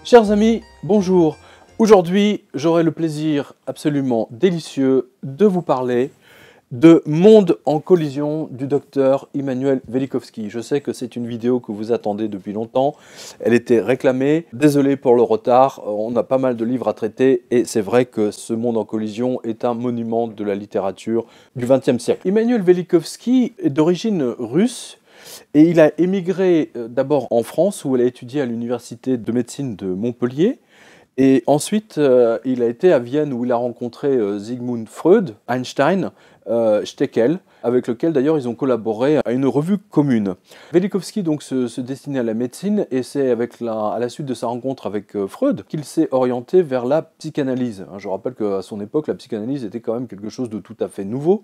Chers amis, bonjour. Aujourd'hui, j'aurai le plaisir absolument délicieux de vous parler de Monde en collision du docteur Immanuel Velikovsky. Je sais que c'est une vidéo que vous attendez depuis longtemps. Elle était réclamée. Désolé pour le retard. On a pas mal de livres à traiter et c'est vrai que ce Monde en collision est un monument de la littérature du XXe siècle. Immanuel Velikovsky est d'origine russe. Et il a émigré d'abord en France, où il a étudié à l'université de médecine de Montpellier. Et ensuite, il a été à Vienne, où il a rencontré Sigmund Freud, Einstein, Steckel, avec lequel d'ailleurs ils ont collaboré à une revue commune. Velikovsky donc se destinait à la médecine, et c'est à la suite de sa rencontre avec Freud qu'il s'est orienté vers la psychanalyse. Je rappelle qu'à son époque, la psychanalyse était quand même quelque chose de tout à fait nouveau.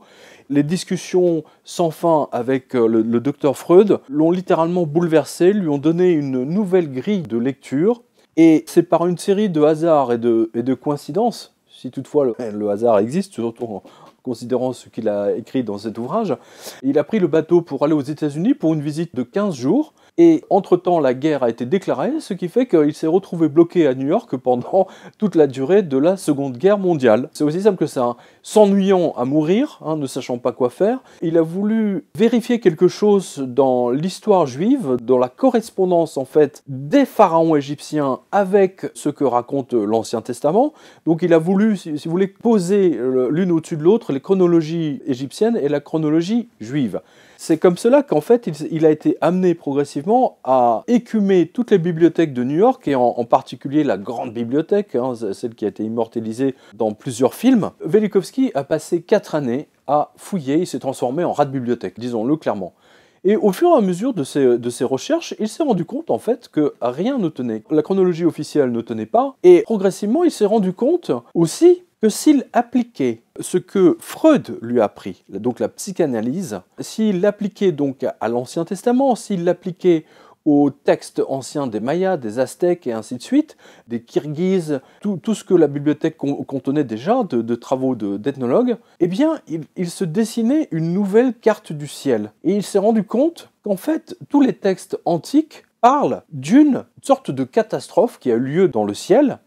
Les discussions sans fin avec le docteur Freud l'ont littéralement bouleversé, lui ont donné une nouvelle grille de lecture, et c'est par une série de hasards et de coïncidences, si toutefois le hasard existe, surtout en considérant ce qu'il a écrit dans cet ouvrage. Il a pris le bateau pour aller aux États-Unis pour une visite de 15 jours, et entre-temps la guerre a été déclarée, ce qui fait qu'il s'est retrouvé bloqué à New York pendant toute la durée de la Seconde Guerre mondiale. C'est aussi simple que ça, s'ennuyant à mourir, ne sachant pas quoi faire, il a voulu vérifier quelque chose dans l'histoire juive, dans la correspondance en fait des pharaons égyptiens avec ce que raconte l'Ancien Testament. Donc il a voulu, si vous voulez, poser l'une au-dessus de l'autre les chronologies égyptiennes et la chronologie juive. C'est comme cela qu'en fait, il a été amené progressivement à écumer toutes les bibliothèques de New York, et en particulier la grande bibliothèque, celle qui a été immortalisée dans plusieurs films. Velikovsky a passé 4 années à fouiller, il s'est transformé en rat de bibliothèque, disons-le clairement. Et au fur et à mesure de ses recherches, il s'est rendu compte en fait que rien ne tenait. La chronologie officielle ne tenait pas, et progressivement il s'est rendu compte aussi que s'il appliquait ce que Freud lui a appris, donc la psychanalyse, s'il l'appliquait donc à l'Ancien Testament, s'il l'appliquait aux textes anciens des Mayas, des Aztèques et ainsi de suite, des Kirghizes, tout ce que la bibliothèque contenait déjà de travaux d'ethnologues, eh bien, il se dessinait une nouvelle carte du ciel. Et il s'est rendu compte qu'en fait, tous les textes antiques parlent d'une sorte de catastrophe qui a eu lieu dans le ciel,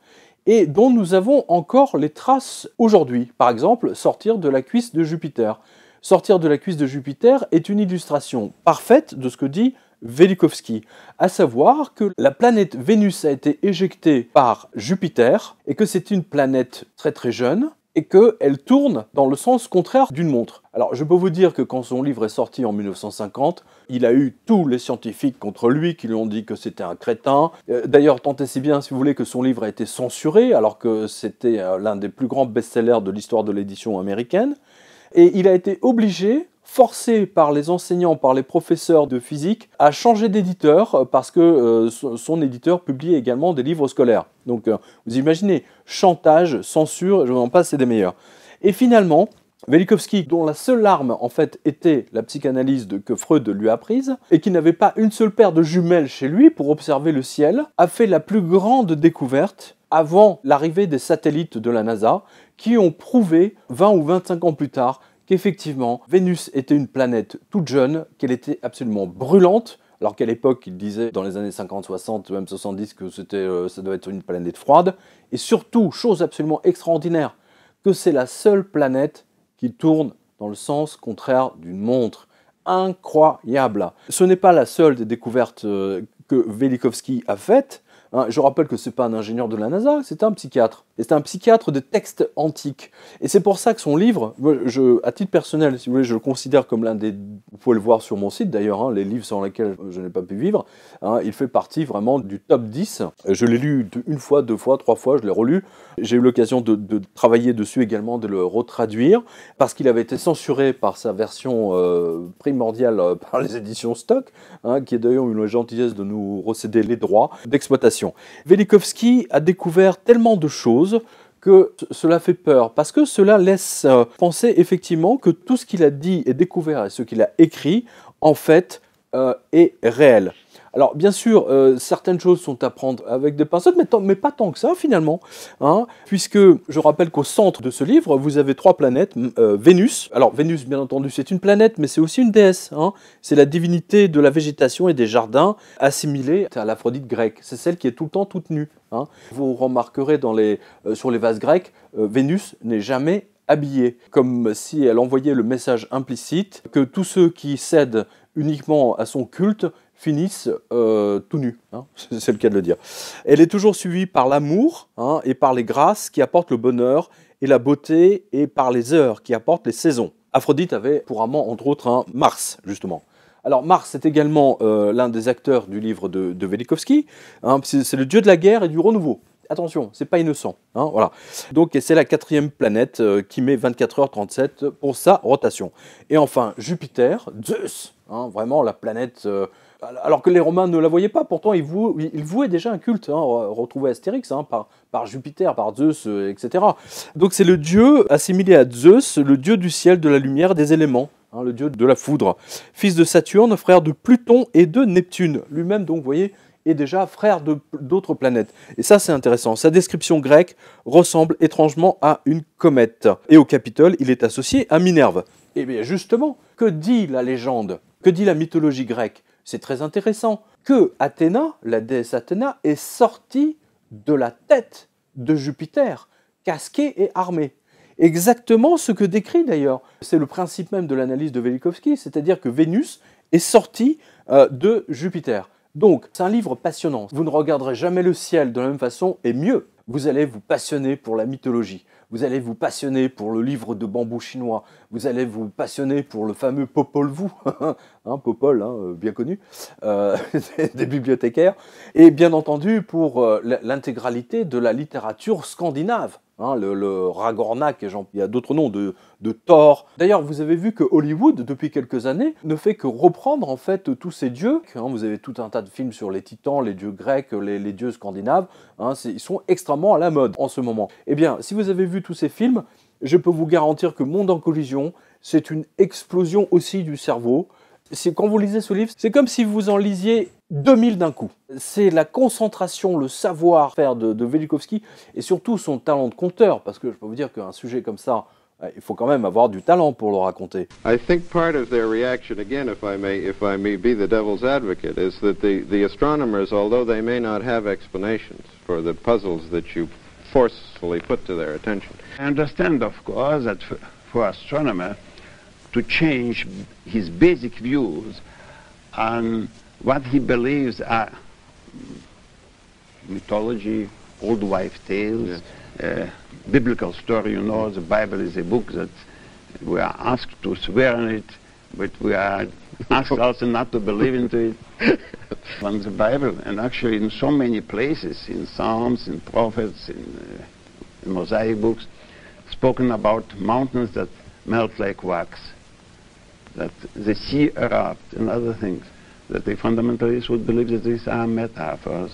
et dont nous avons encore les traces aujourd'hui. Par exemple, sortir de la cuisse de Jupiter. Sortir de la cuisse de Jupiter est une illustration parfaite de ce que dit Velikovsky, à savoir que la planète Vénus a été éjectée par Jupiter, et que c'est une planète très très jeune, et qu'elle tourne dans le sens contraire d'une montre. Alors je peux vous dire que quand son livre est sorti en 1950, il a eu tous les scientifiques contre lui qui lui ont dit que c'était un crétin. D'ailleurs, tant et si bien, si vous voulez, que son livre a été censuré, alors que c'était l'un des plus grands best-sellers de l'histoire de l'édition américaine. Et il a été forcé par les enseignants, par les professeurs de physique, à changer d'éditeur, parce que son éditeur publie également des livres scolaires. Donc vous imaginez, chantage, censure, je vous en passe, c'est des meilleurs. Et finalement, Velikovsky, dont la seule arme en fait était la psychanalyse que Freud lui a apprise, et qui n'avait pas une seule paire de jumelles chez lui pour observer le ciel, a fait la plus grande découverte avant l'arrivée des satellites de la NASA, qui ont prouvé 20 ou 25 ans plus tard qu'effectivement, Vénus était une planète toute jeune, qu'elle était absolument brûlante, alors qu'à l'époque, il disait, dans les années 50, 60, même 70, que ça devait être une planète froide, et surtout, chose absolument extraordinaire, que c'est la seule planète qui tourne dans le sens contraire d'une montre. Incroyable! Ce n'est pas la seule des découvertes que Velikovsky a faites. Je rappelle que ce n'est pas un ingénieur de la NASA, c'est un psychiatre. Et c'est un psychiatre de textes antiques. Et c'est pour ça que son livre, à titre personnel, si vous voulez, je le considère comme l'un des... Vous pouvez le voir sur mon site d'ailleurs, les livres sans lesquels je n'ai pas pu vivre. Il fait partie vraiment du top 10. Je l'ai lu une fois, 2 fois, 3 fois, je l'ai relu. J'ai eu l'occasion de travailler dessus également, de le retraduire, parce qu'il avait été censuré par sa version primordiale par les éditions Stock, qui est d'ailleurs une gentillesse de nous recéder les droits d'exploitation. Velikovsky a découvert tellement de choses que cela fait peur, parce que cela laisse penser effectivement que tout ce qu'il a dit et découvert et ce qu'il a écrit, en fait, est réel. Alors, bien sûr, certaines choses sont à prendre avec des pincettes, mais pas tant que ça, finalement, hein, puisque je rappelle qu'au centre de ce livre, vous avez 3 planètes. Vénus, alors Vénus, bien entendu, c'est une planète, mais c'est aussi une déesse, hein. C'est la divinité de la végétation et des jardins, assimilée à l'Aphrodite grecque. C'est celle qui est tout le temps toute nue, hein. Vous remarquerez sur les vases grecs, Vénus n'est jamais habillée, comme si elle envoyait le message implicite que tous ceux qui cèdent uniquement à son culte finissent tout nus, hein, c'est le cas de le dire. Elle est toujours suivie par l'amour, hein, et par les grâces qui apportent le bonheur et la beauté, et par les heures qui apportent les saisons. Aphrodite avait pour amant, entre autres, un Mars, justement. Alors Mars est également l'un des acteurs du livre de Velikovsky, hein, c'est le dieu de la guerre et du renouveau. Attention, c'est pas innocent, hein, voilà. Donc c'est la 4e planète qui met 24h37 pour sa rotation. Et enfin Jupiter, Zeus, hein, vraiment la planète. Alors que les Romains ne la voyaient pas, pourtant ils vouaient déjà un culte, hein, retrouvé Astérix, hein, par Jupiter, par Zeus, etc. Donc c'est le dieu assimilé à Zeus, le dieu du ciel, de la lumière, des éléments. Hein, le dieu de la foudre, fils de Saturne, frère de Pluton et de Neptune. Lui-même, donc, vous voyez, est déjà frère d'autres planètes. Et ça, c'est intéressant. Sa description grecque ressemble étrangement à une comète. Et au Capitole, il est associé à Minerve. Et bien justement, que dit la légende? Que dit la mythologie grecque? C'est très intéressant. Que Athéna, la déesse Athéna, est sortie de la tête de Jupiter, casquée et armée. Exactement ce que décrit d'ailleurs. C'est le principe même de l'analyse de Velikovsky, c'est-à-dire que Vénus est sortie de Jupiter. Donc, c'est un livre passionnant. Vous ne regarderez jamais le ciel de la même façon, et mieux, vous allez vous passionner pour la mythologie. Vous allez vous passionner pour le livre de bambou chinois. Vous allez vous passionner pour le fameux Popol Vuh, hein, Popol, hein, bien connu, des bibliothécaires. Et bien entendu, pour l'intégralité de la littérature scandinave. Hein, le Ragornak, il y a d'autres noms, de Thor. D'ailleurs, vous avez vu que Hollywood, depuis quelques années, ne fait que reprendre en fait tous ces dieux. Hein, vous avez tout un tas de films sur les titans, les dieux grecs, les dieux scandinaves. Hein, ils sont extrêmement à la mode en ce moment. Eh bien, si vous avez vu tous ces films, je peux vous garantir que Monde en collision, c'est une explosion aussi du cerveau. Quand vous lisez ce livre, c'est comme si vous en lisiez 2000 d'un coup. C'est la concentration, le savoir-faire de Velikovsky et surtout son talent de conteur, parce que je peux vous dire qu'un sujet comme ça, il faut quand même avoir du talent pour le raconter. I think part of their reaction, again, if I may be the devil's advocate, is that the astronomers, although they may not have explanations for the puzzles that you forcefully put to their attention. I understand, of course, that for astronomer to change his basic views on what he believes are mythology, old wife tales, yes. Biblical story. You know, the Bible is a book that we are asked to swear on it, but we are asked also not to believe into it. From the Bible, and actually in so many places, in Psalms, in Prophets, in Mosaic books, spoken about mountains that melt like wax, that the sea erupt, and other things, that the fundamentalists would believe that these are metaphors.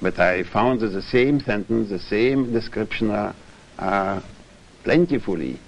But I found that the same sentence, the same description are plentifully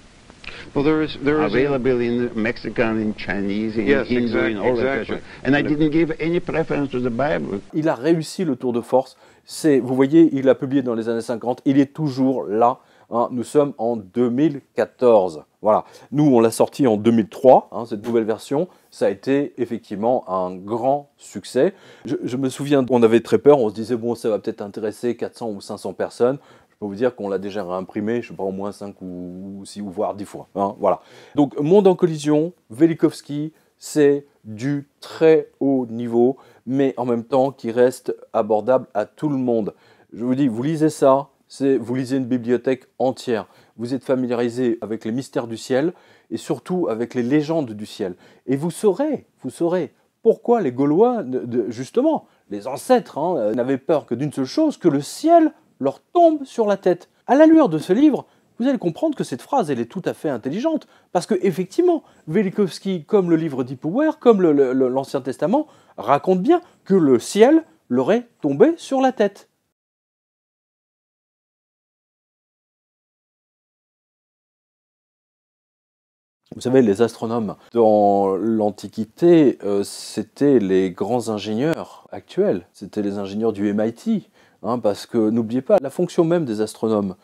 available in Mexican, in Chinese, in yes, Hindu, exactly, in all exactly. that. And I didn't give any preference to the Bible. Il a réussi le tour de force. Vous voyez, il a publié dans les années 50. Il est toujours là. Hein, nous sommes en 2014. Voilà. Nous, on l'a sorti en 2003, hein, cette nouvelle version. Ça a été effectivement un grand succès. Je me souviens, on avait très peur. On se disait, bon, ça va peut-être intéresser 400 ou 500 personnes. Je peux vous dire qu'on l'a déjà réimprimé, je ne sais pas, au moins 5 ou 6 ou voire 10 fois. Hein, voilà. Donc, Monde en collision, Velikovsky, c'est du très haut niveau, mais en même temps qui reste abordable à tout le monde. Je vous dis, vous lisez ça, vous lisez une bibliothèque entière. Vous êtes familiarisé avec les mystères du ciel et surtout avec les légendes du ciel. Et vous saurez pourquoi les Gaulois, justement, les ancêtres, hein, n'avaient peur que d'une seule chose, que le ciel leur tombe sur la tête. À la lueur de ce livre, vous allez comprendre que cette phrase, elle est tout à fait intelligente. Parce que effectivement, Velikovsky, comme le livre d'Hippoware, comme l'Ancien Testament, raconte bien que le ciel leur est tombé sur la tête. Vous savez, les astronomes, dans l'Antiquité, c'était les grands ingénieurs actuels, c'était les ingénieurs du MIT, hein, parce que n'oubliez pas, la fonction même des astronomes,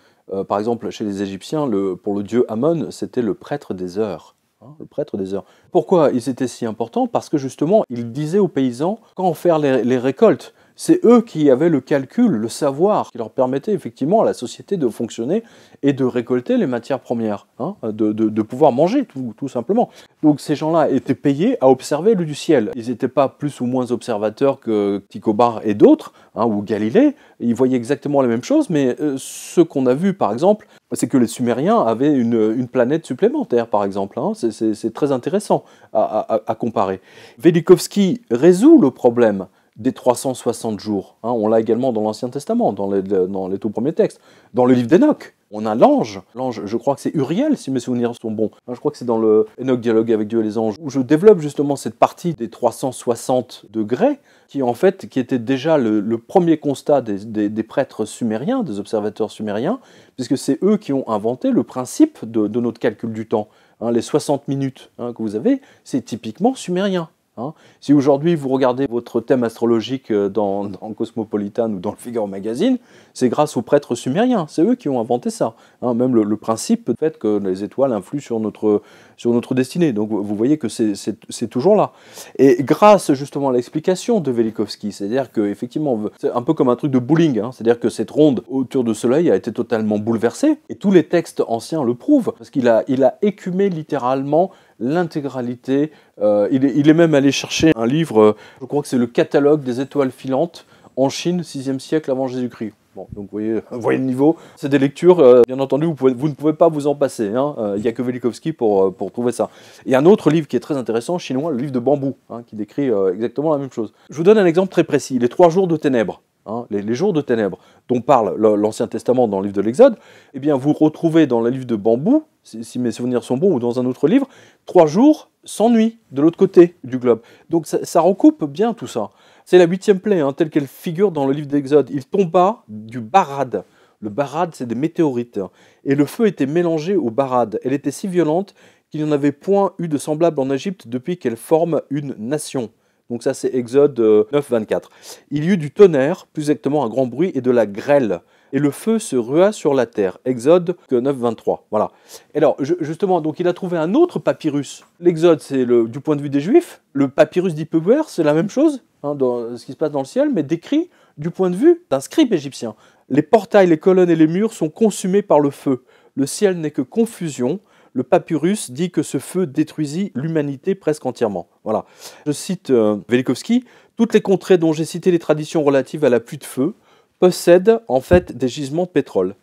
par exemple chez les Égyptiens, pour le dieu Amon, c'était le prêtre des heures. Hein, le prêtre des heures. Pourquoi ils étaient si importants? Parce que justement, ils disaient aux paysans quand faire les récoltes. C'est eux qui avaient le calcul, le savoir, qui leur permettait effectivement à la société de fonctionner et de récolter les matières premières, hein, de pouvoir manger tout simplement. Donc ces gens-là étaient payés à observer le du ciel. Ils n'étaient pas plus ou moins observateurs que Tycho Brahe et d'autres, hein, ou Galilée. Ils voyaient exactement les mêmes choses, mais ce qu'on a vu par exemple, c'est que les Sumériens avaient une planète supplémentaire par exemple. Hein. C'est très intéressant à comparer. Velikovsky résout le problème des 360 jours. Hein, on l'a également dans l'Ancien Testament, dans les tout premiers textes. Dans le livre d'Enoch, on a l'ange. L'ange, je crois que c'est Uriel, si mes souvenirs sont bons. Hein, je crois que c'est dans le Enoch Dialogue avec Dieu et les anges, où je développe justement cette partie des 360 degrés, qui était déjà le premier constat des prêtres sumériens, des observateurs sumériens, puisque c'est eux qui ont inventé le principe de notre calcul du temps. Hein, les 60 minutes que vous avez, c'est typiquement sumérien. Hein. Si aujourd'hui vous regardez votre thème astrologique dans Cosmopolitan ou dans le Figaro Magazine, c'est grâce aux prêtres sumériens, c'est eux qui ont inventé ça. Hein. Même le principe du fait que les étoiles influent sur notre destinée. Donc vous voyez que c'est toujours là. Et grâce justement à l'explication de Velikovsky, c'est-à-dire qu'effectivement, c'est un peu comme un truc de bowling, hein. C'est-à-dire que cette ronde autour du Soleil a été totalement bouleversée, et tous les textes anciens le prouvent, parce qu'il a écumé littéralement l'intégralité. Il est même allé chercher un livre, je crois que c'est le catalogue des étoiles filantes en Chine, 6e siècle avant Jésus-Christ. Bon, donc vous voyez le niveau. C'est des lectures, bien entendu, vous ne pouvez pas vous en passer. Hein. Il n'y a que Velikovsky pour trouver ça. Il y a un autre livre qui est très intéressant, chinois, le livre de Bambou, hein, qui décrit exactement la même chose. Je vous donne un exemple très précis, les 3 jours de ténèbres. Hein, les jours de ténèbres dont parle l'Ancien Testament dans le livre de l'Exode, eh bien vous retrouvez dans le livre de Bambou, si mes souvenirs sont bons, ou dans un autre livre, 3 jours sans nuit, de l'autre côté du globe. Donc ça recoupe bien tout ça. C'est la 8e plaie, hein, telle qu'elle figure dans le livre d'Exode. Il tomba du barad. Le barad, c'est des météorites. Et le feu était mélangé au barad. Elle était si violente qu'il n'y en avait point eu de semblable en Égypte depuis qu'elle forme une nation. Donc ça, c'est Exode 9, 24. Il y eut du tonnerre, plus exactement un grand bruit, et de la grêle. Et le feu se rua sur la terre. Exode 9, 23. Voilà. Et alors, justement, donc il a trouvé un autre papyrus. L'Exode, c'est du point de vue des Juifs. Le papyrus d'Ipuwer, c'est la même chose, hein, dans ce qui se passe dans le ciel, mais décrit du point de vue d'un scribe égyptien. Les portails, les colonnes et les murs sont consumés par le feu. Le ciel n'est que confusion. Le papyrus dit que ce feu détruisit l'humanité presque entièrement. Voilà. Je cite Velikovsky. Toutes les contrées dont j'ai cité les traditions relatives à la pluie de feu possèdent en fait des gisements de pétrole.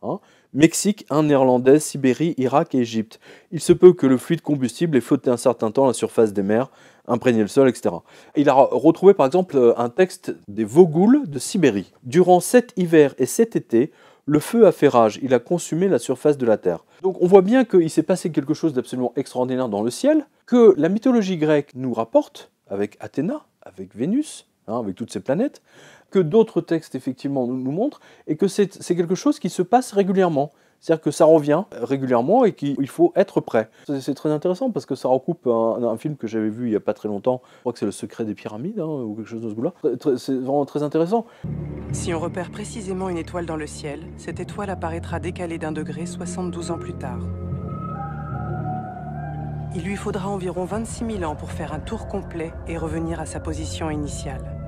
Hein. Mexique, Inde néerlandaise, Sibérie, Irak et Égypte. Il se peut que le fluide combustible ait flotté un certain temps à la surface des mers, imprégné le sol, etc. Il a retrouvé par exemple un texte des Vogouls de Sibérie. Durant 7 hivers et 7 étés, le feu a fait rage, il a consumé la surface de la terre. Donc on voit bien qu'il s'est passé quelque chose d'absolument extraordinaire dans le ciel, que la mythologie grecque nous rapporte, avec Athéna, avec Vénus, hein, avec toutes ces planètes, que d'autres textes effectivement nous montrent, et que c'est quelque chose qui se passe régulièrement. C'est-à-dire que ça revient régulièrement et qu'il faut être prêt. C'est très intéressant parce que ça recoupe un film que j'avais vu il n'y a pas très longtemps. Je crois que c'est Le Secret des Pyramides, hein, ou quelque chose de ce goût-là. C'est vraiment très intéressant. Si on repère précisément une étoile dans le ciel, cette étoile apparaîtra décalée d'1 degré 72 ans plus tard. Il lui faudra environ 26 000 ans pour faire un tour complet et revenir à sa position initiale.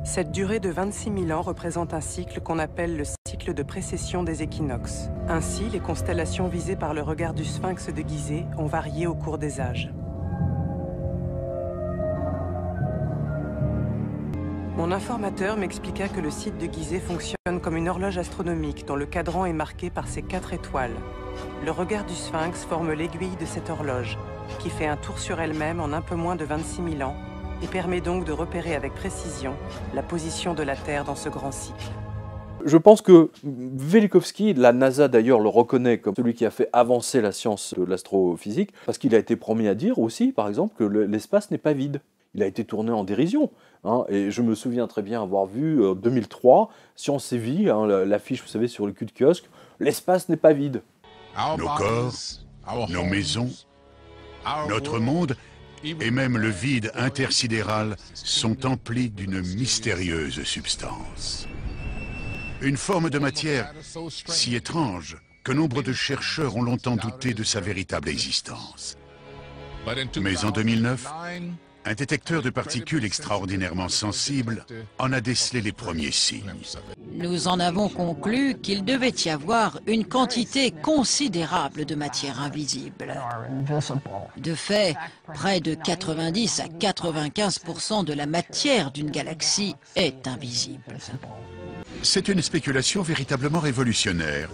Cette durée de 26 000 ans représente un cycle qu'on appelle le cycle de précession des équinoxes. Ainsi, les constellations visées par le regard du sphinx de Gizeh ont varié au cours des âges. Mon informateur m'expliqua que le site de Gizeh fonctionne comme une horloge astronomique dont le cadran est marqué par ses 4 étoiles. Le regard du sphinx forme l'aiguille de cette horloge, qui fait un tour sur elle-même en un peu moins de 26 000 ans, et permet donc de repérer avec précision la position de la Terre dans ce grand cycle. Je pense que Velikovsky, la NASA d'ailleurs le reconnaît comme celui qui a fait avancer la science de l'astrophysique, parce qu'il a été promis à dire aussi, par exemple, que l'espace n'est pas vide. Il a été tourné en dérision. Hein, et je me souviens très bien avoir vu en 2003, Science et Vie, hein, l'affiche, vous savez, sur le cul de kiosque, l'espace n'est pas vide. Nos corps, nos maisons, notre monde et même le vide intersidéral sont emplis d'une mystérieuse substance. Une forme de matière si étrange que nombre de chercheurs ont longtemps douté de sa véritable existence. Mais en 2009, un détecteur de particules extraordinairement sensible en a décelé les premiers signes. Nous en avons conclu qu'il devait y avoir une quantité considérable de matière invisible. De fait, près de 90 à 95% de la matière d'une galaxie est invisible. C'est une spéculation véritablement révolutionnaire.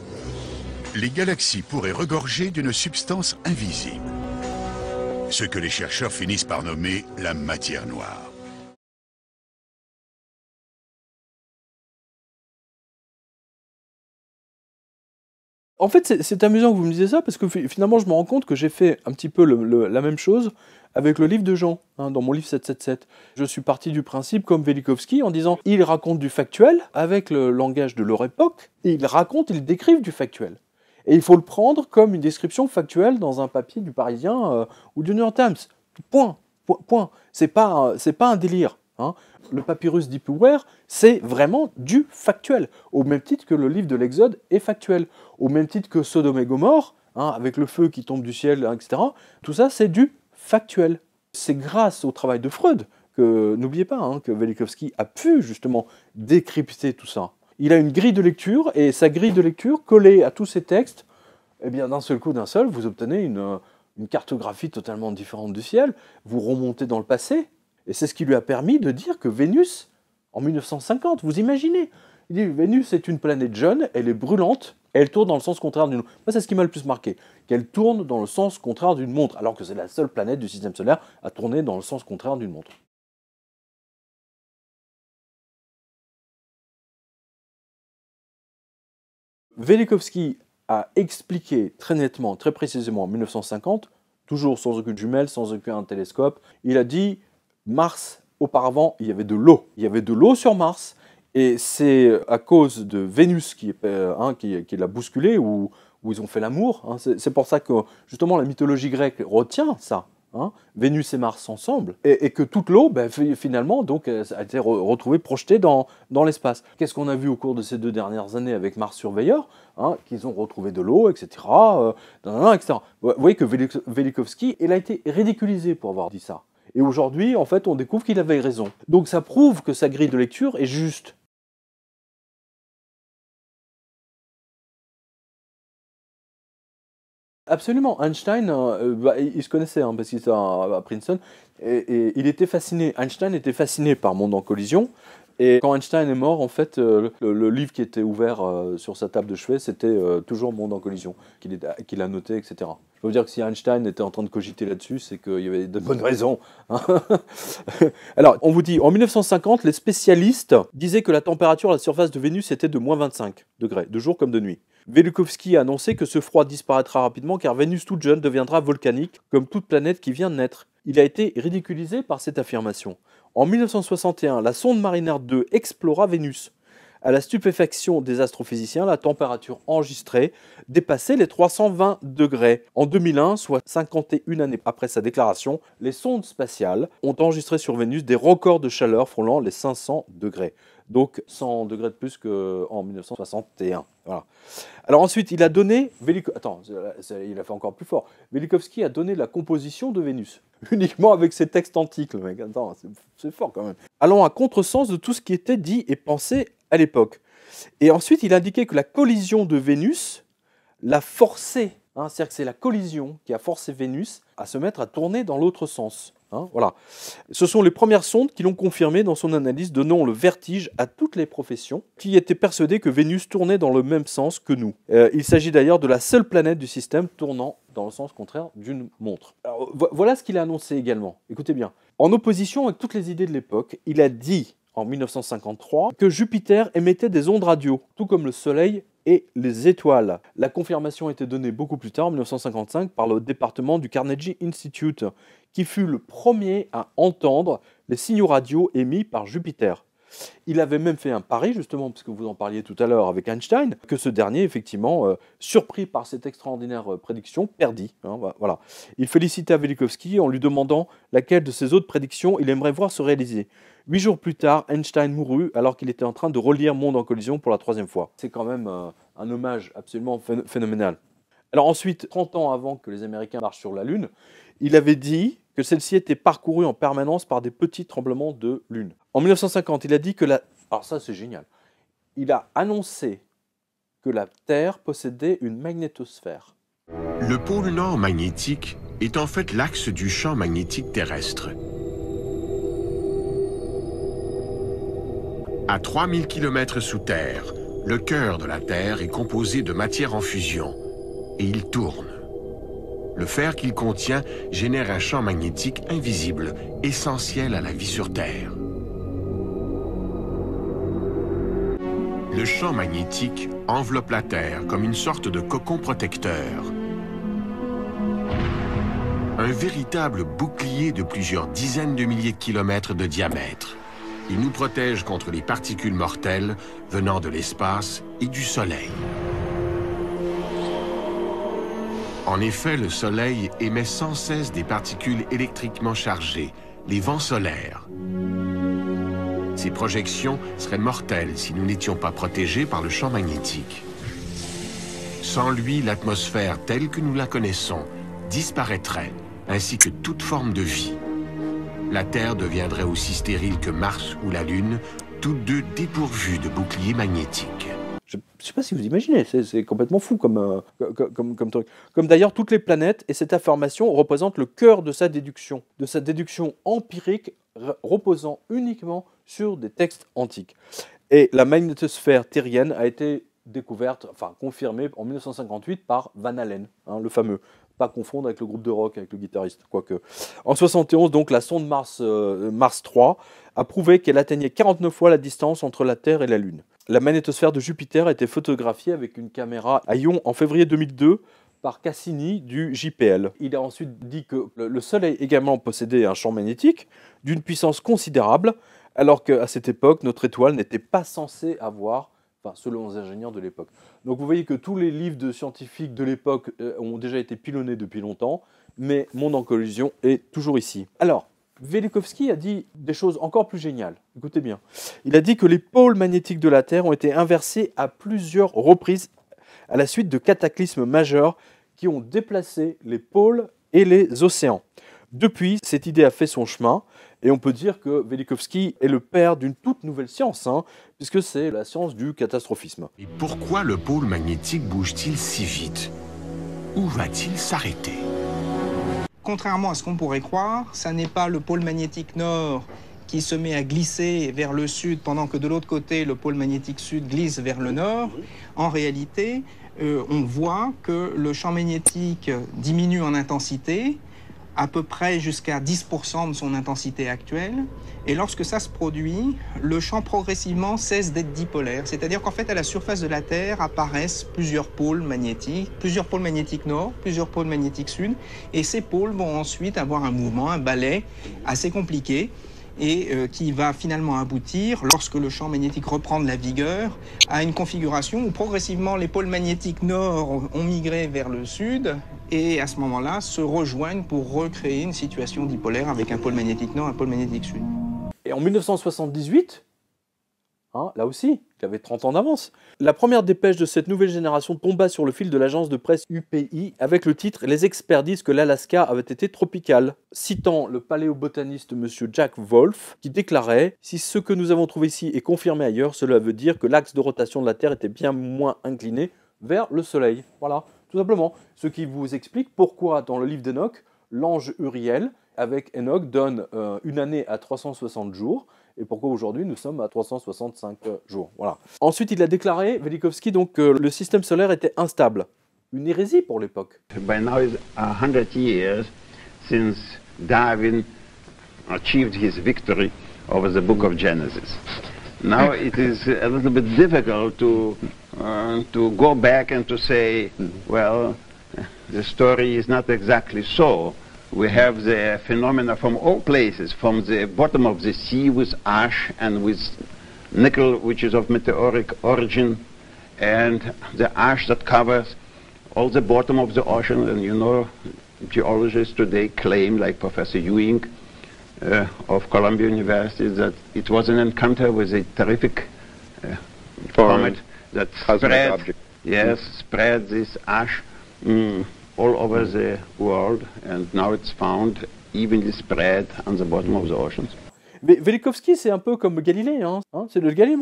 Les galaxies pourraient regorger d'une substance invisible, ce que les chercheurs finissent par nommer la matière noire. En fait, c'est amusant que vous me disiez ça, parce que finalement, je me rends compte que j'ai fait un petit peu la même chose avec le livre de Jean, hein, dans mon livre 777. Je suis parti du principe, comme Velikovsky, en disant il raconte du factuel, avec le langage de leur époque, et il décrivent du factuel. Et il faut le prendre comme une description factuelle dans un papier du Parisien ou du New York Times. Point. C'est pas un délire. Hein. Le papyrus d'Ipuwer, c'est vraiment du factuel. Au même titre que le livre de l'Exode est factuel. Au même titre que Sodome et Gomorrhe, hein, avec le feu qui tombe du ciel, etc. Tout ça, c'est du factuel. C'est grâce au travail de Freud que, n'oubliez pas, hein, que Velikovsky a pu justement décrypter tout ça. Il a une grille de lecture, et sa grille de lecture, collée à tous ces textes, eh bien d'un seul coup, vous obtenez une cartographie totalement différente du ciel, vous remontez dans le passé, et c'est ce qui lui a permis de dire que Vénus, en 1950, vous imaginez, il dit Vénus est une planète jeune, elle est brûlante, et elle tourne dans le sens contraire d'une montre. Moi, c'est ce qui m'a le plus marqué, qu'elle tourne dans le sens contraire d'une montre, alors que c'est la seule planète du système solaire à tourner dans le sens contraire d'une montre. Velikovsky a expliqué très nettement, très précisément en 1950, toujours sans aucune jumelle, sans aucun télescope, il a dit Mars, auparavant, il y avait de l'eau. Il y avait de l'eau sur Mars, et c'est à cause de Vénus qui l'a bousculé, où ils ont fait l'amour. Hein. C'est pour ça que, justement, la mythologie grecque retient ça. Hein, Vénus et Mars ensemble, et que toute l'eau, finalement, donc, a été retrouvée projetée dans l'espace. Qu'est-ce qu'on a vu au cours de ces 2 dernières années avec Mars Surveyor, hein, qu'ils ont retrouvé de l'eau, etc., etc. Vous voyez que Velikovsky, il a été ridiculisé pour avoir dit ça. Et aujourd'hui, en fait, on découvre qu'il avait raison. Donc ça prouve que sa grille de lecture est juste. Absolument. Einstein, il se connaissait, hein, parce qu'il était à Princeton, et il était fasciné. Einstein était fasciné par Monde en collision, et quand Einstein est mort, en fait, le livre qui était ouvert sur sa table de chevet, c'était toujours Monde en collision, qu'il a noté, etc. Je peux vous dire que si Einstein était en train de cogiter là-dessus, c'est qu'il y avait de bonnes raisons. Hein. Alors, on vous dit, en 1950, les spécialistes disaient que la température à la surface de Vénus était de moins 25 degrés, de jour comme de nuit. Velikovsky a annoncé que ce froid disparaîtra rapidement car Vénus toute jeune deviendra volcanique comme toute planète qui vient de naître. Il a été ridiculisé par cette affirmation. En 1961, la sonde Mariner 2 explora Vénus. À la stupéfaction des astrophysiciens, la température enregistrée dépassait les 320 degrés. En 2001, soit 51 années après sa déclaration, les sondes spatiales ont enregistré sur Vénus des records de chaleur frôlant les 500 degrés. Donc 100 degrés de plus qu'en 1961. Voilà. Alors ensuite, il a donné... il a fait encore plus fort. Velikovsky a donné la composition de Vénus, uniquement avec ses textes antiques, le mec. Attends, c'est fort quand même. Allant à contresens de tout ce qui était dit et pensé à l'époque. Et ensuite, il a indiqué que la collision de Vénus l'a forcé, hein, c'est-à-dire que c'est la collision qui a forcé Vénus à se mettre à tourner dans l'autre sens. Hein, voilà. Ce sont les premières sondes qui l'ont confirmé dans son analyse, donnant le vertige à toutes les professions qui étaient persuadées que Vénus tournait dans le même sens que nous. Il s'agit d'ailleurs de la seule planète du système tournant dans le sens contraire d'une montre. Alors, voilà ce qu'il a annoncé également. Écoutez bien. En opposition avec toutes les idées de l'époque, il a dit en 1953 que Jupiter émettait des ondes radio, tout comme le Soleil et les étoiles. La confirmation a été donnée beaucoup plus tard, en 1955, par le département du Carnegie Institute, qui fut le premier à entendre les signaux radio émis par Jupiter. Il avait même fait un pari, justement, parce que vous en parliez tout à l'heure avec Einstein, que ce dernier, effectivement, surpris par cette extraordinaire prédiction, perdit. Hein, voilà. Il félicitait Velikovsky en lui demandant laquelle de ses autres prédictions il aimerait voir se réaliser. 8 jours plus tard, Einstein mourut alors qu'il était en train de relire Monde en collision pour la 3e fois. C'est quand même un hommage absolument phénoménal. Alors ensuite, 30 ans avant que les Américains marchent sur la Lune, il avait dit que celle-ci était parcourue en permanence par des petits tremblements de Lune. En 1950, il a dit que la... Alors ça, c'est génial. Il a annoncé que la Terre possédait une magnétosphère. Le pôle nord magnétique est en fait l'axe du champ magnétique terrestre. À 3000 km sous terre, le cœur de la Terre est composé de matière en fusion et il tourne. Le fer qu'il contient génère un champ magnétique invisible, essentiel à la vie sur Terre. Le champ magnétique enveloppe la Terre comme une sorte de cocon protecteur. Un véritable bouclier de plusieurs dizaines de milliers de kilomètres de diamètre. Il nous protège contre les particules mortelles venant de l'espace et du Soleil. En effet, le Soleil émet sans cesse des particules électriquement chargées, les vents solaires. Ces projections seraient mortelles si nous n'étions pas protégés par le champ magnétique. Sans lui, l'atmosphère telle que nous la connaissons disparaîtrait, ainsi que toute forme de vie. La Terre deviendrait aussi stérile que Mars ou la Lune, toutes deux dépourvues de boucliers magnétiques. Je ne sais pas si vous imaginez, c'est complètement fou comme truc. Comme d'ailleurs toutes les planètes, et cette information représente le cœur de sa déduction empirique reposant uniquement sur des textes antiques. Et la magnétosphère terrienne a été découverte, enfin confirmée en 1958 par Van Allen, hein, le fameux. Pas confondre avec le groupe de rock, avec le guitariste, quoique. En 71, donc, la sonde Mars 3 a prouvé qu'elle atteignait 49 fois la distance entre la Terre et la Lune. La magnétosphère de Jupiter a été photographiée avec une caméra à ion en février 2002 par Cassini du JPL. Il a ensuite dit que le Soleil également possédait un champ magnétique d'une puissance considérable, alors qu'à cette époque, notre étoile n'était pas censée avoir, enfin, selon les ingénieurs de l'époque. Donc vous voyez que tous les livres de scientifiques de l'époque ont déjà été pilonnés depuis longtemps, mais Monde en collision est toujours ici. Alors, Velikovsky a dit des choses encore plus géniales. Écoutez bien. Il a dit que les pôles magnétiques de la Terre ont été inversés à plusieurs reprises à la suite de cataclysmes majeurs qui ont déplacé les pôles et les océans. Depuis, cette idée a fait son chemin, et on peut dire que Velikovsky est le père d'une toute nouvelle science, hein, puisque c'est la science du catastrophisme. Et pourquoi le pôle magnétique bouge-t-il si vite? Où va-t-il s'arrêter? Contrairement à ce qu'on pourrait croire, ça n'est pas le pôle magnétique nord qui se met à glisser vers le sud pendant que de l'autre côté, le pôle magnétique sud glisse vers le nord. En réalité, on voit que le champ magnétique diminue en intensité, à peu près jusqu'à 10% de son intensité actuelle. Et lorsque ça se produit, le champ progressivement cesse d'être dipolaire. C'est-à-dire qu'en fait, à la surface de la Terre apparaissent plusieurs pôles magnétiques nord, plusieurs pôles magnétiques sud. Et ces pôles vont ensuite avoir un mouvement, un balai assez compliqué, et qui va finalement aboutir, lorsque le champ magnétique reprend de la vigueur, à une configuration où progressivement les pôles magnétiques nord ont migré vers le sud et à ce moment-là se rejoignent pour recréer une situation dipolaire avec un pôle magnétique nord et un pôle magnétique sud. Et en 1978, hein, là aussi, il avait 30 ans d'avance, la première dépêche de cette nouvelle génération tomba sur le fil de l'agence de presse UPI avec le titre « Les experts disent que l'Alaska avait été tropical », citant le paléobotaniste M. Jack Wolf, qui déclarait « Si ce que nous avons trouvé ici est confirmé ailleurs, cela veut dire que l'axe de rotation de la Terre était bien moins incliné vers le Soleil. » Voilà, tout simplement. Ce qui vous explique pourquoi dans le livre d'Enoch, l'ange Uriel, avec Enoch, donne une année à 360 jours, et pourquoi aujourd'hui nous sommes à 365 jours. Voilà. Ensuite, il a déclaré, Velikovsky, donc, que le système solaire était instable. Une hérésie pour l'époque. By now it's 100 years since Darwin achieved his victory over the book of Genesis. Now it is a little bit difficult to go back and to say, well, the story is not exactly so. We have the phenomena from all places, from the bottom of the sea with ash and with nickel which is of meteoric origin, and the ash that covers all the bottom of the ocean. And you know, geologists today claim, like Professor Ewing of Columbia University, that it was an encounter with a terrific comet that spread this ash all over the world, and now it's found evenly spread on the bottom of the oceans. Mais Velikovsky, c'est un peu comme Galilée, hein, c'est le Galilée,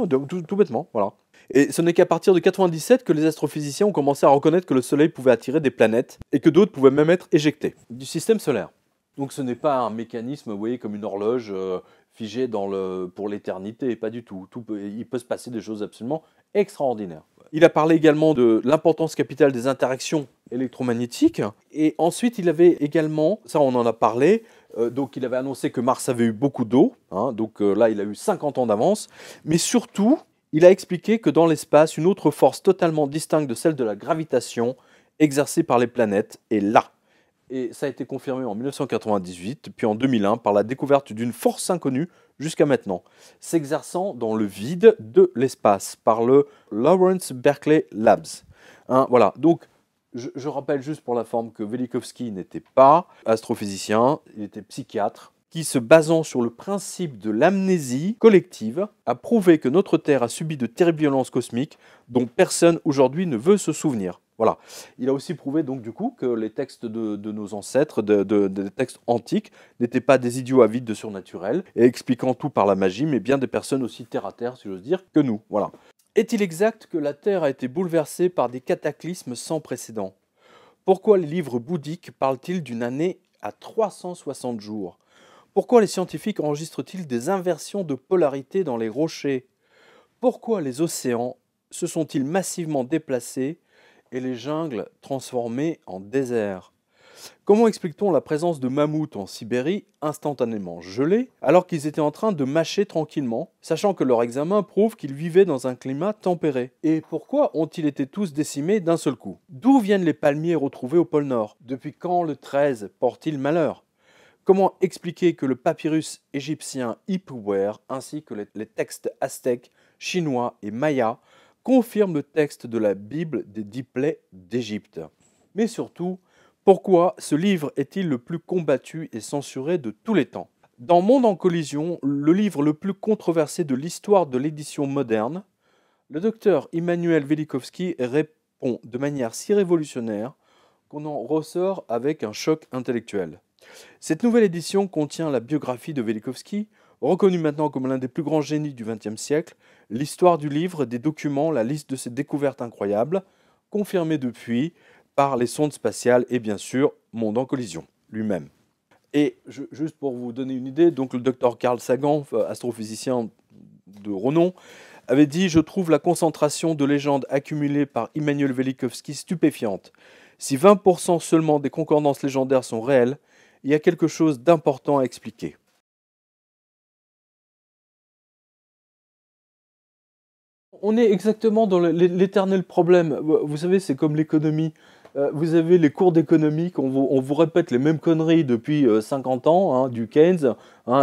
tout bêtement, voilà. Et ce n'est qu'à partir de 97 que les astrophysiciens ont commencé à reconnaître que le Soleil pouvait attirer des planètes et que d'autres pouvaient même être éjectées du système solaire. Donc ce n'est pas un mécanisme, vous voyez, comme une horloge figée pour l'éternité, pas du tout. Il peut se passer des choses absolument extraordinaires. Il a parlé également de l'importance capitale des interactions électromagnétiques. Et ensuite, il avait également, ça on en a parlé, donc il avait annoncé que Mars avait eu beaucoup d'eau. Hein, donc là, il a eu 50 ans d'avance. Mais surtout, il a expliqué que dans l'espace, une autre force totalement distincte de celle de la gravitation exercée par les planètes est là. Et ça a été confirmé en 1998, puis en 2001, par la découverte d'une force inconnue jusqu'à maintenant, s'exerçant dans le vide de l'espace, par le Lawrence Berkeley Labs. Hein, voilà, donc je rappelle juste pour la forme que Velikovsky n'était pas astrophysicien, il était psychiatre, qui, se basant sur le principe de l'amnésie collective, a prouvé que notre Terre a subi de terribles violences cosmiques dont personne aujourd'hui ne veut se souvenir. Voilà. Il a aussi prouvé donc du coup que les textes de nos ancêtres, des textes antiques, n'étaient pas des idiots avides de surnaturel, et expliquant tout par la magie, mais bien des personnes aussi terre-à-terre, si j'ose dire, que nous. Voilà. Est-il exact que la Terre a été bouleversée par des cataclysmes sans précédent? Pourquoi les livres bouddhiques parlent-ils d'une année à 360 jours? Pourquoi les scientifiques enregistrent-ils des inversions de polarité dans les rochers? Pourquoi les océans se sont-ils massivement déplacés et les jungles transformées en déserts? Comment explique-t-on la présence de mammouths en Sibérie instantanément gelés alors qu'ils étaient en train de mâcher tranquillement, sachant que leur examen prouve qu'ils vivaient dans un climat tempéré? Et pourquoi ont-ils été tous décimés d'un seul coup? D'où viennent les palmiers retrouvés au pôle Nord? Depuis quand le 13 porte-t-il malheur? Comment expliquer que le papyrus égyptien Ipuwer ainsi que les textes aztèques, chinois et mayas confirment le texte de la Bible des 10 plaies d'Égypte? Mais surtout, pourquoi ce livre est-il le plus combattu et censuré de tous les temps? Dans Monde en collision, le livre le plus controversé de l'histoire de l'édition moderne, le docteur Immanuel Velikovsky répond de manière si révolutionnaire qu'on en ressort avec un choc intellectuel. Cette nouvelle édition contient la biographie de Velikovsky, reconnu maintenant comme l'un des plus grands génies du XXe siècle, l'histoire du livre, des documents, la liste de ses découvertes incroyables, confirmée depuis par les sondes spatiales et bien sûr Monde en collision lui-même. Et juste pour vous donner une idée, donc le docteur Carl Sagan, astrophysicien de renom, avait dit « Je trouve la concentration de légendes accumulées par Immanuel Velikovsky stupéfiante. Si 20% seulement des concordances légendaires sont réelles, il y a quelque chose d'important à expliquer. » On est exactement dans l'éternel problème. Vous savez, c'est comme l'économie. Vous avez les cours d'économie, on vous répète les mêmes conneries depuis 50 ans, hein, du Keynes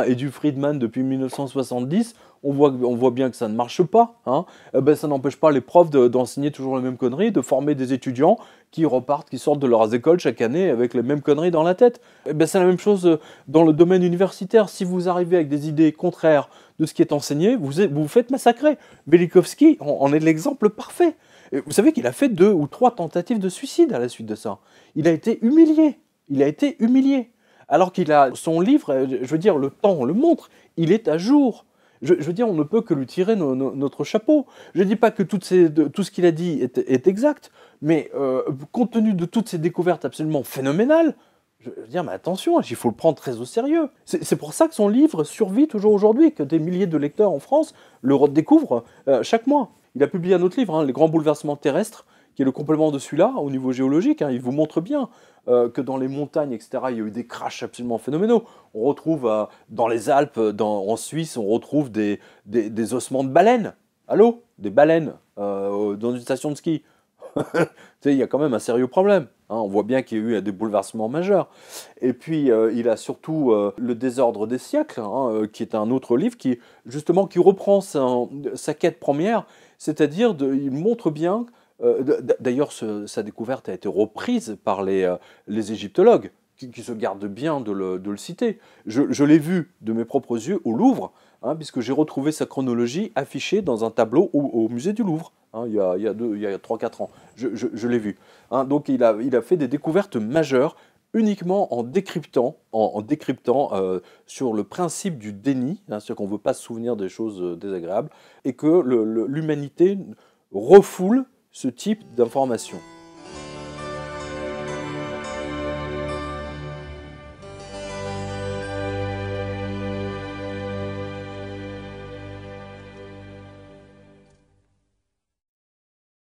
et du Friedman depuis 1970. On voit bien que ça ne marche pas. Hein. Ça n'empêche pas les profs d'enseigner toujours les mêmes conneries, de former des étudiants qui sortent de leurs écoles chaque année avec les mêmes conneries dans la tête. C'est la même chose dans le domaine universitaire. Si vous arrivez avec des idées contraires de ce qui est enseigné, vous vous faites massacrer. Velikovsky en est l'exemple parfait. Et vous savez qu'il a fait 2 ou 3 tentatives de suicide à la suite de ça. Il a été humilié. Il a été humilié. Alors qu'il a son livre, je veux dire, le temps le montre, il est à jour. Je veux dire, on ne peut que lui tirer notre chapeau. Je ne dis pas que tout ce qu'il a dit est exact, mais compte tenu de toutes ces découvertes absolument phénoménales, je veux dire, mais attention, il faut le prendre très au sérieux. C'est pour ça que son livre survit toujours aujourd'hui, que des milliers de lecteurs en France le redécouvrent chaque mois. Il a publié un autre livre, Les grands bouleversements terrestres, qui est le complément de celui-là au niveau géologique. Il vous montre bien que dans les montagnes, etc., il y a eu des crashs absolument phénoménaux. On retrouve dans les Alpes, en Suisse, on retrouve des ossements de baleines. Allô? Des baleines dans une station de ski. Il y a quand même un sérieux problème. Hein, on voit bien qu'il y a eu des bouleversements majeurs. Et puis, il a surtout Le désordre des siècles, hein, qui est un autre livre qui, justement, qui reprend sa quête première, c'est-à-dire, il montre bien, d'ailleurs, sa découverte a été reprise par les égyptologues, qui se gardent bien de le citer. Je l'ai vu de mes propres yeux au Louvre, hein, puisque j'ai retrouvé sa chronologie affichée dans un tableau au musée du Louvre, hein, il y a 3-4 ans. Je l'ai vu. Hein, donc il a fait des découvertes majeures uniquement en décryptant, sur le principe du déni, hein, c'est-à-dire qu'on ne veut pas se souvenir des choses désagréables, et que l'humanité refoule ce type d'informations.